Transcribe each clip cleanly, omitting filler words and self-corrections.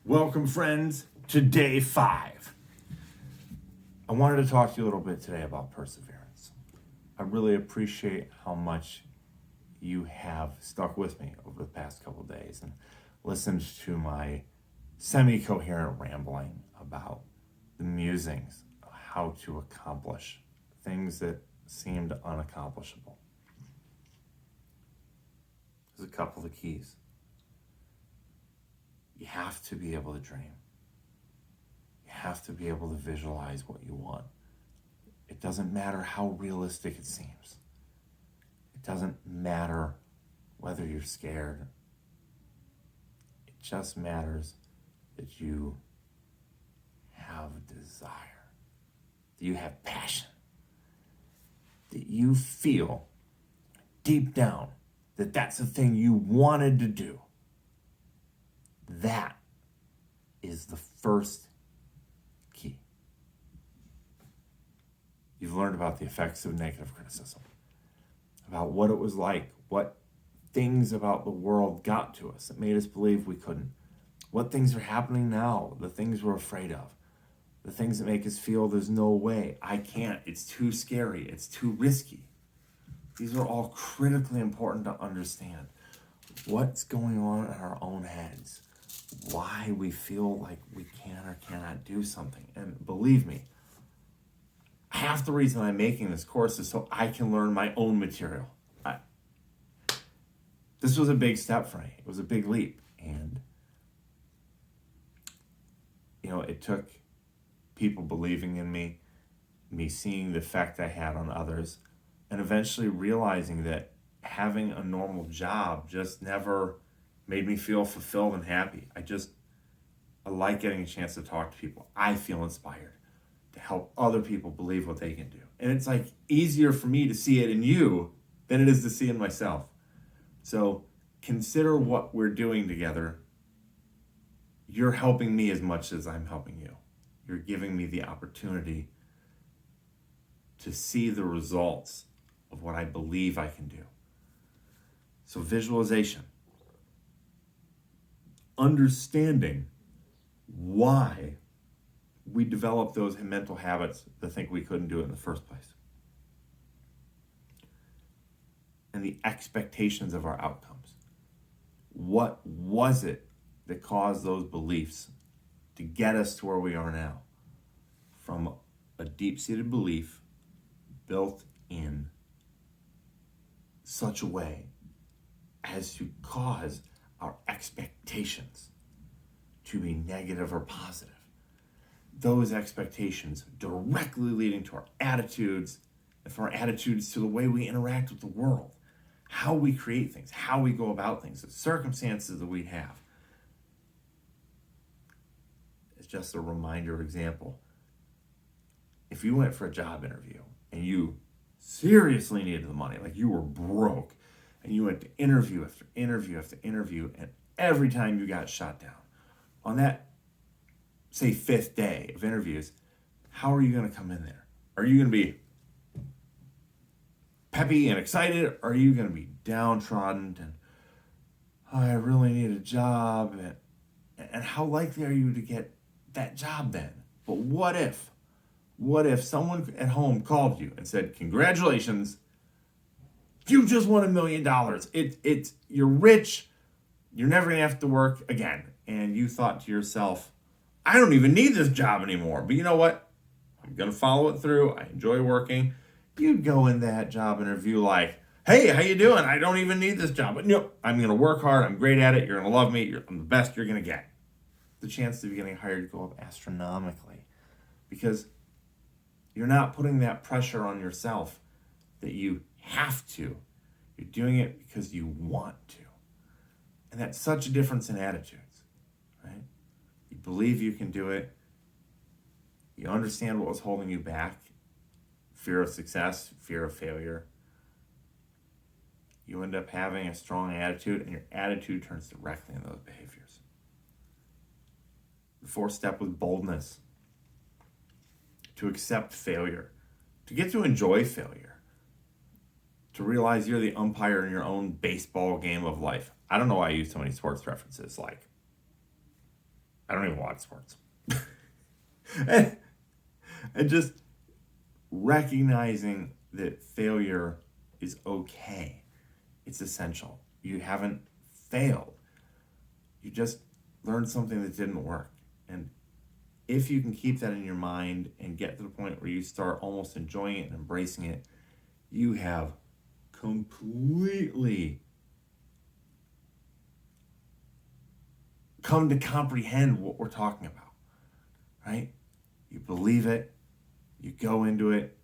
Welcome, friends, to day 5. I wanted to talk to you a little bit today about perseverance. I really appreciate how much you have stuck with me over the past couple of days and listened to my semi-coherent rambling about the musings of how to accomplish things that seemed unaccomplishable. There's a couple of keys. You have to be able to dream. You have to be able to visualize what you want. It doesn't matter how realistic it seems. It doesn't matter whether you're scared. It just matters that you have desire, that you have passion, that you feel deep down that that's the thing you wanted to do. That is the first key. You've learned about the effects of negative criticism, about what it was like, what things about the world got to us that made us believe we couldn't, what things are happening now, the things we're afraid of, the things that make us feel there's no way, I can't, it's too scary, it's too risky. These are all critically important to understand. What's going on in our own heads? Why we feel like we can or cannot do something. And believe me, half the reason I'm making this course is so I can learn my own material. This was a big step for me. It was a big leap. And, it took people believing in me seeing the effect I had on others, and eventually realizing that having a normal job just never made me feel fulfilled and happy. I like getting a chance to talk to people. I feel inspired to help other people believe what they can do. And it's like easier for me to see it in you than it is to see in myself. So consider what we're doing together. You're helping me as much as I'm helping you. You're giving me the opportunity to see the results of what I believe I can do. So visualization. Understanding why we develop those mental habits that think we couldn't do it in the first place. And the expectations of our outcomes. What was it that caused those beliefs to get us to where we are now? From a deep-seated belief built in such a way as to cause our expectations to be negative or positive. Those expectations directly leading to our attitudes, and from our attitudes to the way we interact with the world, how we create things, how we go about things, the circumstances that we have. It's just a reminder example. If you went for a job interview and you seriously needed the money, like you were broke, and you went to interview after interview after interview, and every time you got shot down, on that, say, 5th day of interviews, how are you going to come in there? Are you going to be peppy and excited? Or are you going to be downtrodden and, I really need a job? And how likely are you to get that job then? But what if someone at home called you and said, congratulations, you just won $1 million. You're rich. You're never going to have to work again. And you thought to yourself, I don't even need this job anymore. But you know what? I'm going to follow it through. I enjoy working. You'd go in that job interview like, hey, how you doing? I don't even need this job. But no, I'm going to work hard. I'm great at it. You're going to love me. I'm the best you're going to get. The chances of you getting hired go up astronomically because you're not putting that pressure on yourself that you have to. You're doing it because you want to. And that's such a difference in attitudes, right? You believe you can do it. You understand what was holding you back. Fear of success, fear of failure. You end up having a strong attitude, and your attitude turns directly into those behaviors. The 4th step was boldness. To accept failure. To get to enjoy failure. To realize you're the umpire in your own baseball game of life. I don't know why I use so many sports references like I don't even watch sports. and, and just recognizing that failure is okay. It's essential. You haven't failed. You just learned something that didn't work. And if you can keep that in your mind and get to the point where you start almost enjoying it and embracing it, you have completely come to comprehend what we're talking about, right? You believe it, you go into it,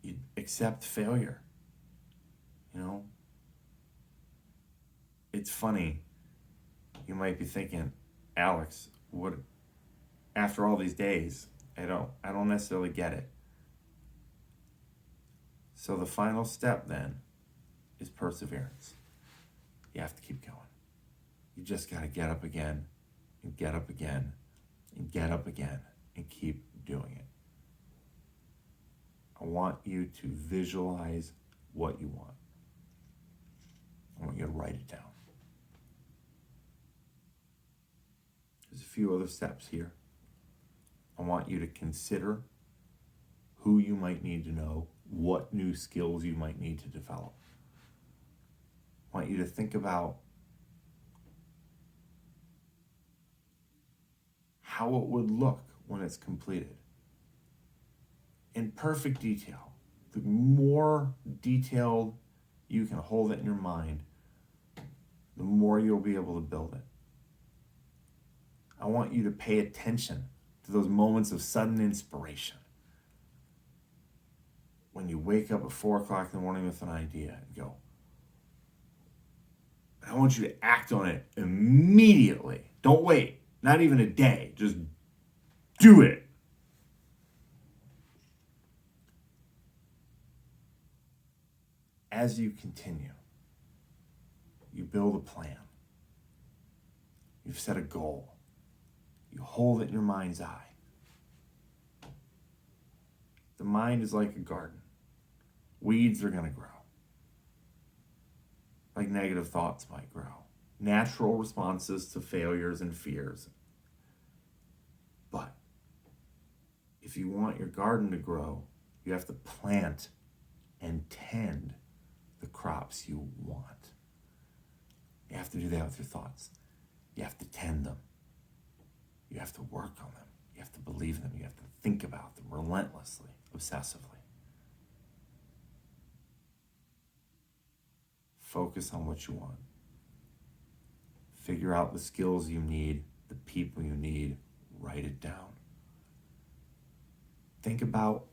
you accept failure. You know, it's funny. You might be thinking, Alex, what? After all these days, I don't necessarily get it. So the final step then is perseverance. You have to keep going. You just got to get up again and get up again and get up again and keep doing it. I want you to visualize what you want. I want you to write it down. There's a few other steps here. I want you to consider who you might need to know, what new skills you might need to develop. I want you to think about how it would look when it's completed. In perfect detail. The more detailed you can hold it in your mind, the more you'll be able to build it. I want you to pay attention to those moments of sudden inspiration. When you wake up at 4 o'clock in the morning with an idea and go, I want you to act on it immediately. Don't wait, not even a day. Just do it. As you continue, you build a plan. You've set a goal. You hold it in your mind's eye. The mind is like a garden. Weeds are going to grow. Like negative thoughts might grow. Natural responses to failures and fears. But if you want your garden to grow, you have to plant and tend the crops you want. You have to do that with your thoughts. You have to tend them. You have to work on them. You have to believe them. You have to think about them relentlessly, obsessively. Focus on what you want. Figure out the skills you need, the people you need. Write it down. Think about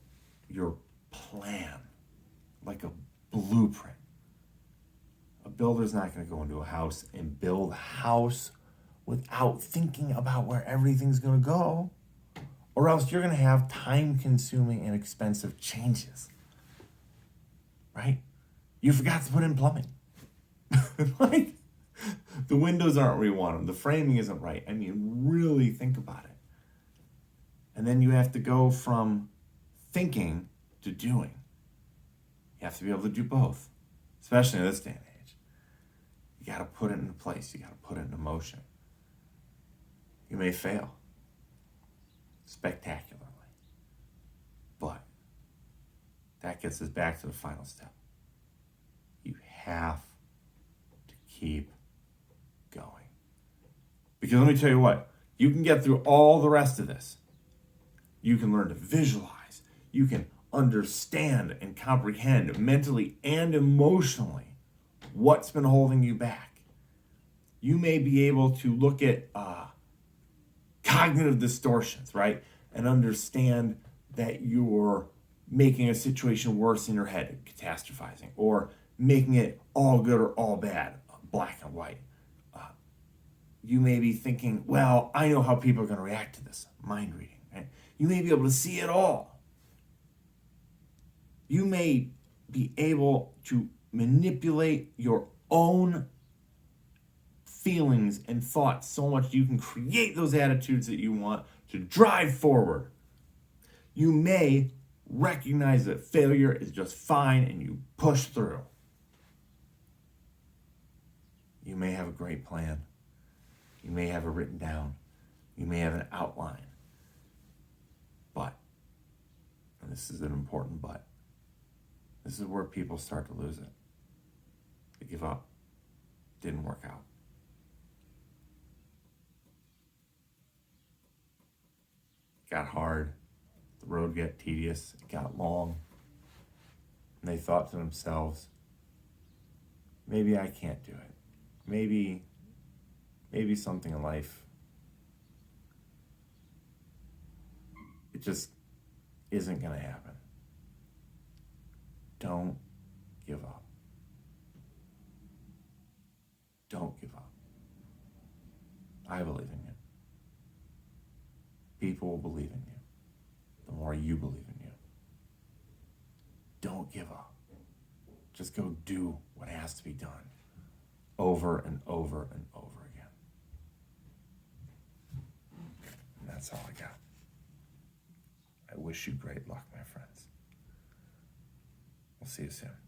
your plan like a blueprint. A builder's not going to go into a house and build a house without thinking about where everything's going to go, or else you're going to have time-consuming and expensive changes, right? You forgot to put in plumbing. Like, the windows aren't where you want them. The framing isn't right. I mean, really think about it. And then you have to go from thinking to doing. You have to be able to do both, especially in this day and age. You got to put it into place. You got to put it into motion. You may fail spectacularly, but that gets us back to the final step. You have to keep going. Because let me tell you what, you can get through all the rest of this. You can learn to visualize. You can understand and comprehend mentally and emotionally what's been holding you back. You may be able to look at cognitive distortions, right? And understand that you're making a situation worse in your head, catastrophizing, or making it all good or all bad, black and white. You may be thinking, well, I know how people are going to react to this, mind reading, right? You may be able to see it all. You may be able to manipulate your own feelings and thoughts so much you can create those attitudes that you want to drive forward. You may recognize that failure is just fine and you push through. You may have a great plan. You may have it written down. You may have an outline. But, and this is an important but, this is where people start to lose it. They give up. Didn't work out. It got hard. The road got tedious. It got long. And they thought to themselves, maybe I can't do it. Maybe something in life, it just isn't going to happen. Don't give up. Don't give up. I believe in you. People will believe in you. The more you believe in you. Don't give up. Just go do what has to be done over and over and over again. And that's all I got. I wish you great luck, my friends. We'll see you soon.